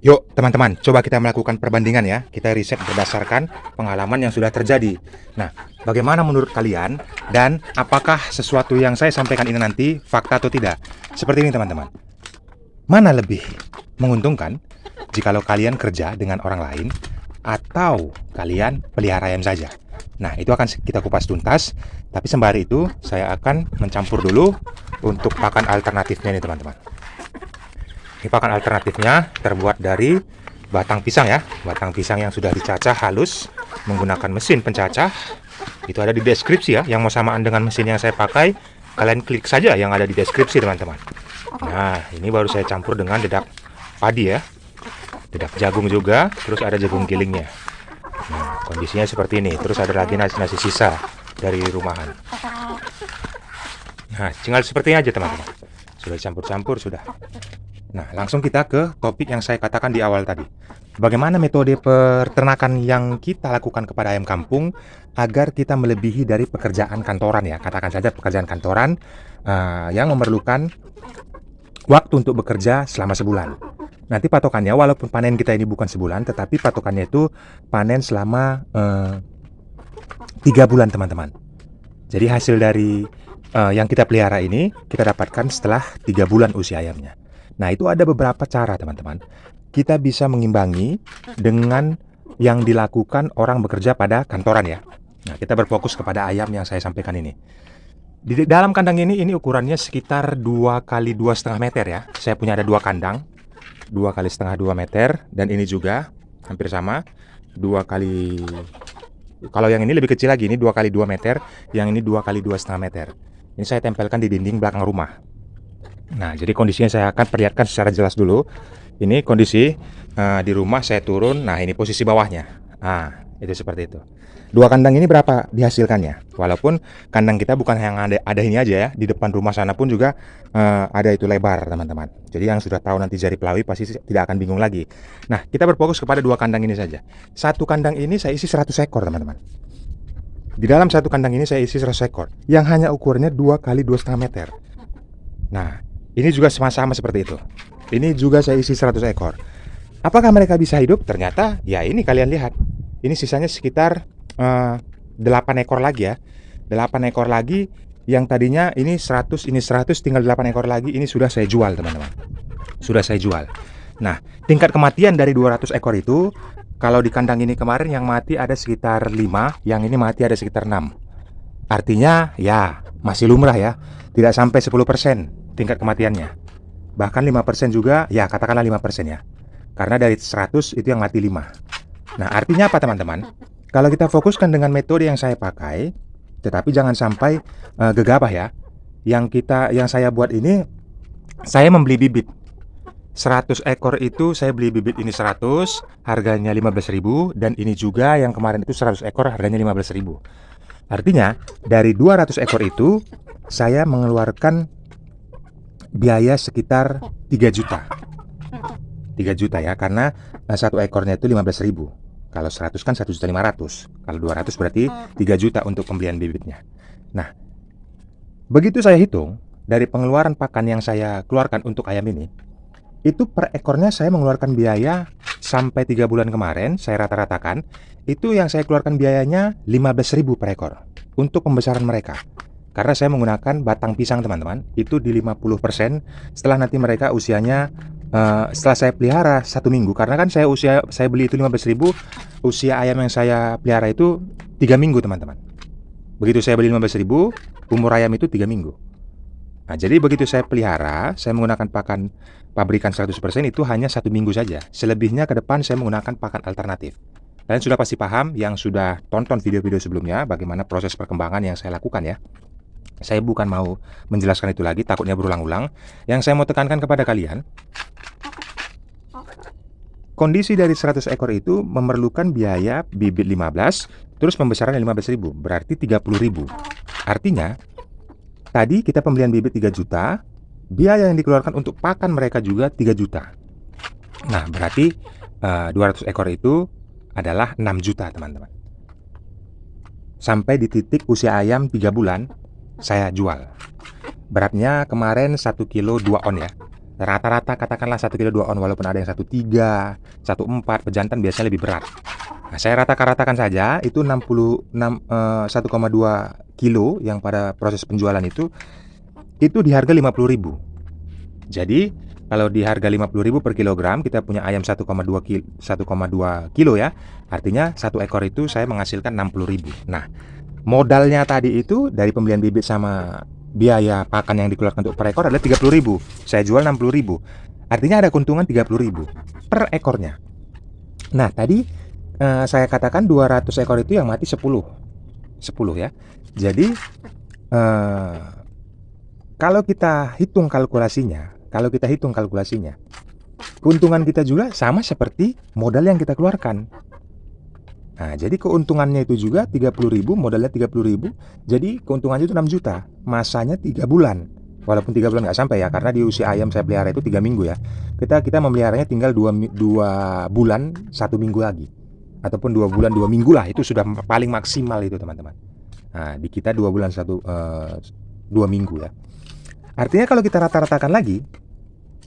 Yuk teman-teman, coba kita melakukan perbandingan ya. Kita riset berdasarkan pengalaman yang sudah terjadi. Nah, bagaimana menurut kalian dan apakah sesuatu yang saya sampaikan ini nanti fakta atau tidak? Seperti ini teman-teman. Mana lebih menguntungkan jikalau kalian kerja dengan orang lain atau kalian pelihara ayam saja? Nah, itu akan kita kupas tuntas. Tapi sembari itu saya akan mencampur dulu untuk pakan alternatifnya nih teman-teman. Ini pakan alternatifnya terbuat dari batang pisang ya. Batang pisang yang sudah dicacah halus menggunakan mesin pencacah. Itu ada di deskripsi ya. Yang mau samaan dengan mesin yang saya pakai, kalian klik saja yang ada di deskripsi teman-teman. Nah, ini baru saya campur dengan dedak padi ya. Dedak jagung juga, terus ada jagung gilingnya. Nah, kondisinya seperti ini. Terus ada lagi nasi-nasi sisa dari rumahan. Nah, tinggal seperti ini aja teman-teman. Sudah campur-campur, sudah. Nah, langsung kita ke topik yang saya katakan di awal tadi. Bagaimana metode peternakan yang kita lakukan kepada ayam kampung agar kita melebihi dari pekerjaan kantoran ya. Katakan saja pekerjaan kantoran yang memerlukan waktu untuk bekerja selama sebulan. Nanti patokannya walaupun panen kita ini bukan sebulan, tetapi patokannya itu panen selama 3 bulan teman-teman. Jadi hasil dari yang kita pelihara ini kita dapatkan setelah 3 bulan usia ayamnya. Nah, itu ada beberapa cara teman-teman. Kita bisa mengimbangi dengan yang dilakukan orang bekerja pada kantoran ya. Nah, kita berfokus kepada ayam yang saya sampaikan ini. Di dalam kandang ini ukurannya sekitar 2 kali 2,5 meter ya. Saya punya ada 2 kandang. 2 kali setengah 2 meter. Dan ini juga hampir sama. 2 kali... Kalau yang ini lebih kecil lagi, ini 2 kali 2 meter. Yang ini 2 kali 2,5 meter. Ini saya tempelkan di dinding belakang rumah. Nah, jadi kondisinya saya akan perlihatkan secara jelas dulu. Ini kondisi di rumah saya turun. Nah, ini posisi bawahnya. Nah, itu seperti itu. 2 kandang ini berapa dihasilkannya? Walaupun kandang kita bukan yang ada ini aja ya. Di depan rumah sana pun juga ada itu lebar, teman-teman. Jadi yang sudah tahu nanti jari pelawi pasti tidak akan bingung lagi. Nah, kita berfokus kepada 2 kandang ini saja. Satu kandang ini saya isi 100 ekor, teman-teman. Di dalam satu kandang ini saya isi 100 ekor. Yang hanya ukurannya 2 kali 2,5 meter. Nah, ini juga sama-sama seperti itu. Ini juga saya isi 100 ekor. Apakah mereka bisa hidup? Ternyata, ya ini kalian lihat. Ini sisanya sekitar 8 ekor lagi ya. 8 ekor lagi. Yang tadinya ini 100, ini 100, tinggal 8 ekor lagi. Ini sudah saya jual teman-teman. Sudah saya jual. Nah, tingkat kematian dari 200 ekor itu, kalau di kandang ini kemarin yang mati ada sekitar 5, yang ini mati ada sekitar 6. Artinya, ya masih lumrah ya. Tidak sampai 10% tingkat kematiannya. Bahkan 5% juga, ya katakanlah 5% ya. Karena dari 100 itu yang mati 5. Nah, artinya apa teman-teman? Kalau kita fokuskan dengan metode yang saya pakai, tetapi jangan sampai gegabah ya. Yang saya buat ini, saya membeli bibit. 100 ekor itu saya beli bibit ini 100, harganya 15.000. Dan ini juga yang kemarin itu 100 ekor harganya 15.000. Artinya, dari 200 ekor itu, saya mengeluarkan biaya sekitar 3 juta. 3 juta ya, karena satu ekornya itu 15.000. Kalau 100 kan 1.500.000. Kalau 200 berarti 3 juta untuk pembelian bibitnya. Nah, begitu saya hitung, dari pengeluaran pakan yang saya keluarkan untuk ayam ini, itu per ekornya saya mengeluarkan biaya sampai 3 bulan kemarin, saya rata-ratakan, itu yang saya keluarkan biayanya 15.000 per ekor untuk pembesaran mereka. Karena saya menggunakan batang pisang teman-teman, itu di 50% setelah nanti mereka usianya, setelah saya pelihara 1 minggu. Karena kan saya beli itu 15.000, usia ayam yang saya pelihara itu 3 minggu teman-teman. Begitu saya beli 15.000, umur ayam itu 3 minggu. Nah, jadi begitu saya pelihara, saya menggunakan pakan pabrikan 100%, itu hanya 1 minggu saja. Selebihnya ke depan saya menggunakan pakan alternatif. Kalian sudah pasti paham yang sudah tonton video-video sebelumnya bagaimana proses perkembangan yang saya lakukan ya. Saya bukan mau menjelaskan itu lagi, takutnya berulang-ulang. Yang saya mau tekankan kepada kalian, kondisi dari 100 ekor itu memerlukan biaya bibit 15, terus pembesaran 15.000, berarti 30.000. Artinya, tadi kita pembelian bibit 3 juta, biaya yang dikeluarkan untuk pakan mereka juga 3 juta. Nah, berarti 200 ekor itu adalah 6 juta teman-teman. Sampai di titik usia ayam 3 bulan, saya jual. Beratnya kemarin 1 kilo 2 on ya. Rata-rata katakanlah 1 kilo 2 on, walaupun ada yang 1,3, 1,4, pejantan biasanya lebih berat. Nah, saya ratakan saja itu 1,2 kilo yang pada proses penjualan itu di harga 50.000. Jadi kalau di harga 50.000 per kilogram, kita punya ayam 1,2 kilo ya. Artinya satu ekor itu saya menghasilkan 60.000. Nah, modalnya tadi itu dari pembelian bibit sama biaya pakan yang dikeluarkan untuk per ekor adalah 30.000. Saya jual 60.000. Artinya ada keuntungan 30.000 per ekornya. Nah, tadi saya katakan 200 ekor itu yang mati 10 ya. Jadi kalau kita hitung kalkulasinya, keuntungan kita juga sama seperti modal yang kita keluarkan. Nah, jadi keuntungannya itu juga 30.000, modalnya 30.000, jadi keuntungannya itu 6 juta. Masanya 3 bulan. Walaupun 3 bulan nggak sampai ya, karena di usia ayam saya pelihara itu 3 minggu ya. Kita memeliharanya tinggal 2 bulan 1 minggu lagi. Ataupun 2 bulan 2 minggu lah, itu sudah paling maksimal itu teman-teman. Nah, di kita 2 bulan 2 minggu ya. Artinya kalau kita rata-ratakan lagi,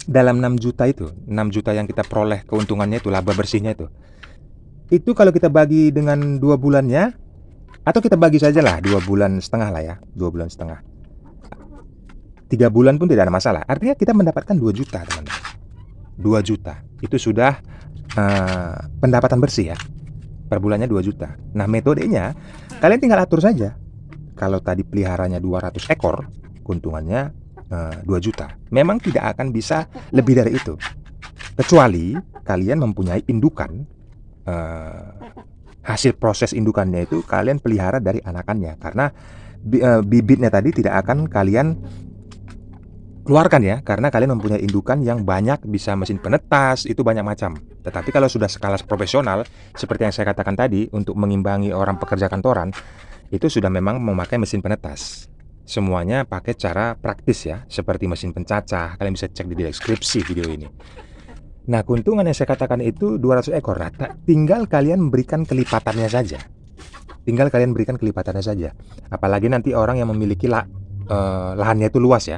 dalam 6 juta itu, 6 juta yang kita peroleh keuntungannya itu, laba bersihnya itu kalau kita bagi dengan 2 bulannya, atau kita bagi saja lah 2 bulan setengah lah ya, 2 bulan setengah, 3 bulan pun tidak ada masalah. Artinya kita mendapatkan 2 juta teman-teman. 2 juta itu sudah pendapatan bersih ya, per bulannya 2 juta. Nah, metodenya kalian tinggal atur saja. Kalau tadi peliharanya 200 ekor, keuntungannya 2 juta. Memang tidak akan bisa lebih dari itu, kecuali kalian mempunyai indukan. Hasil proses indukannya itu kalian pelihara dari anakannya, karena bibitnya tadi tidak akan kalian keluarkan ya, karena kalian mempunyai indukan yang banyak, bisa mesin penetas, itu banyak macam. Tetapi kalau sudah skala profesional, seperti yang saya katakan tadi, untuk mengimbangi orang pekerja kantoran, itu sudah memang memakai mesin penetas. Semuanya pakai cara praktis ya, seperti mesin pencacah. Kalian bisa cek di deskripsi video ini. Nah, keuntungan yang saya katakan itu 200 ekor rata, tinggal kalian berikan kelipatannya saja. Apalagi nanti orang yang memiliki lahannya itu luas ya.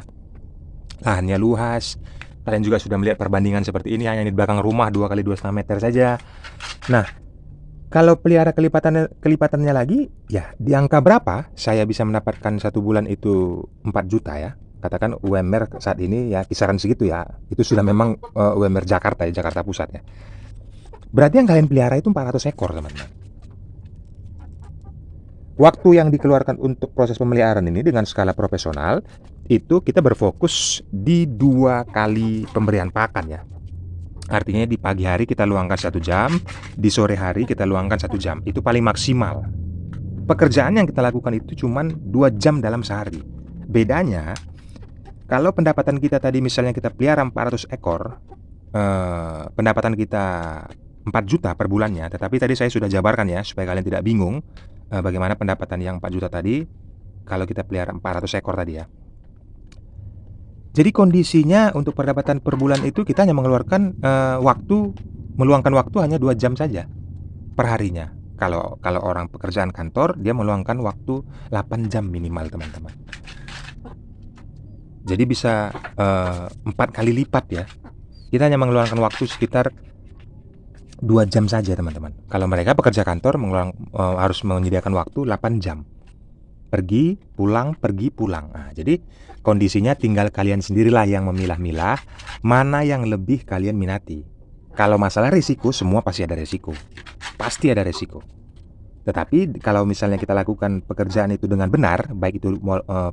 Lahannya luas. Kalian juga sudah melihat perbandingan seperti ini, hanya di belakang rumah 2 kali 2,5 meter saja. Nah, kalau pelihara kelipatannya lagi, ya di angka berapa saya bisa mendapatkan 1 bulan itu 4 juta ya. Katakan UMR saat ini ya kisaran segitu ya. Itu sudah memang UMR Jakarta ya, Jakarta Pusat ya. Berarti yang kalian pelihara itu 400 ekor teman-teman. Waktu yang dikeluarkan untuk proses pemeliharaan ini dengan skala profesional, itu kita berfokus di 2 kali pemberian pakan ya. Artinya di pagi hari kita luangkan 1 jam, di sore hari kita luangkan 1 jam. Itu paling maksimal. Pekerjaan yang kita lakukan itu cuma 2 jam dalam sehari. Bedanya, kalau pendapatan kita tadi misalnya kita pelihara 400 ekor, pendapatan kita 4 juta per bulannya. Tetapi tadi saya sudah jabarkan ya, supaya kalian tidak bingung bagaimana pendapatan yang 4 juta tadi kalau kita pelihara 400 ekor tadi ya. Jadi kondisinya untuk pendapatan per bulan itu kita hanya mengeluarkan meluangkan waktu hanya 2 jam saja per harinya. Kalau orang pekerjaan kantor, dia meluangkan waktu 8 jam minimal teman-teman. Jadi bisa 4 kali lipat ya. Kita hanya mengeluarkan waktu sekitar 2 jam saja teman-teman. Kalau mereka pekerja kantor harus menyediakan waktu 8 jam. Pergi, pulang. Nah, jadi kondisinya tinggal kalian sendirilah yang memilah-milah mana yang lebih kalian minati. Kalau masalah risiko, semua pasti ada risiko. Tetapi kalau misalnya kita lakukan pekerjaan itu dengan benar, baik itu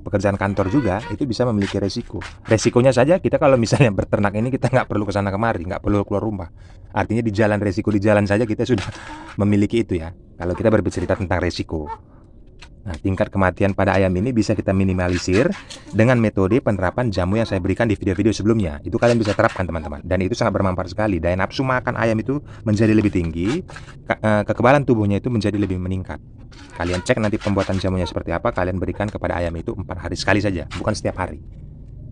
pekerjaan kantor juga, itu bisa memiliki resiko. Resikonya saja kita kalau misalnya berternak ini kita nggak perlu kesana kemari, nggak perlu keluar rumah. Artinya resiko di jalan saja kita sudah memiliki itu ya. Kalau kita berbicara tentang resiko. Nah, tingkat kematian pada ayam ini bisa kita minimalisir dengan metode penerapan jamu yang saya berikan di video-video sebelumnya. Itu kalian bisa terapkan teman-teman, dan itu sangat bermanfaat sekali. Daya nafsu makan ayam itu menjadi lebih tinggi, kekebalan tubuhnya itu menjadi lebih meningkat. Kalian cek nanti pembuatan jamunya seperti apa, kalian berikan kepada ayam itu 4 hari sekali saja, bukan setiap hari.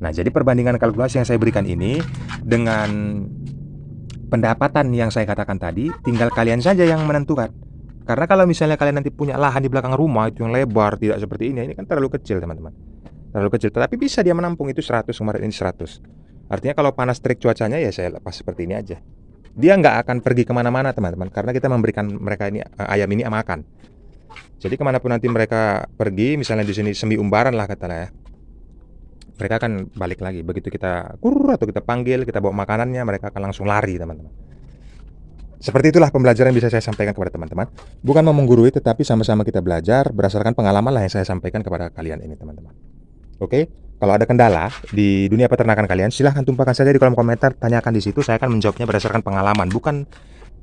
Nah, jadi perbandingan kalkulasi yang saya berikan ini dengan pendapatan yang saya katakan tadi, tinggal kalian saja yang menentukan. Karena kalau misalnya kalian nanti punya lahan di belakang rumah itu yang lebar, tidak seperti ini kan terlalu kecil teman-teman. Terlalu kecil, tetapi bisa dia menampung itu 100, kemarin ini 100. Artinya kalau panas terik cuacanya ya saya lepas seperti ini aja. Dia nggak akan pergi kemana-mana teman-teman, karena kita memberikan mereka ini ayam ini makan. Jadi kemanapun nanti mereka pergi, misalnya di sini semi umbaran lah katalah ya, mereka akan balik lagi. Begitu kita kur atau kita panggil, kita bawa makanannya, mereka akan langsung lari teman-teman. Seperti itulah pembelajaran yang bisa saya sampaikan kepada teman-teman. Bukan mau menggurui, tetapi sama-sama kita belajar berdasarkan pengalaman lah yang saya sampaikan kepada kalian ini teman-teman. Oke, kalau ada kendala di dunia peternakan kalian, silahkan tumpahkan saja di kolom komentar, tanyakan di situ. Saya akan menjawabnya berdasarkan pengalaman, bukan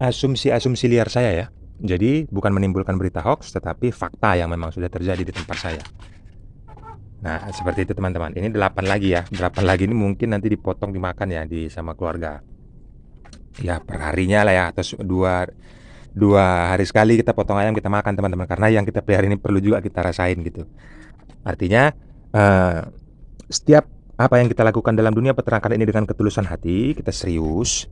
asumsi-asumsi liar saya ya. Jadi bukan menimbulkan berita hoax, tetapi fakta yang memang sudah terjadi di tempat saya. Nah, seperti itu teman-teman. Ini 8 lagi ya. 8 lagi ini mungkin nanti dipotong dimakan ya di sama keluarga. Ya perharinya lah ya, atau dua hari sekali kita potong ayam kita makan teman-teman. Karena yang kita pelihara ini perlu juga kita rasain gitu. Artinya setiap apa yang kita lakukan dalam dunia peternakan ini dengan ketulusan hati, kita serius,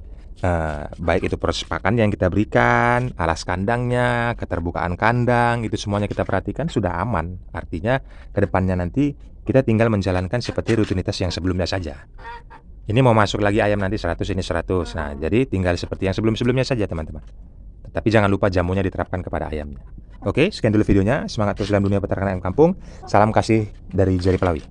baik itu proses pakan yang kita berikan, alas kandangnya, keterbukaan kandang, itu semuanya kita perhatikan sudah aman. Artinya kedepannya nanti kita tinggal menjalankan seperti rutinitas yang sebelumnya saja. Ini mau masuk lagi ayam nanti 100, ini 100. Nah, jadi tinggal seperti yang sebelum-sebelumnya saja teman-teman. Tapi jangan lupa jamunya diterapkan kepada ayamnya. Oke, sekian dulu videonya. Semangat terus dalam dunia peternakan ayam kampung. Salam kasih dari Jerry Pelawi.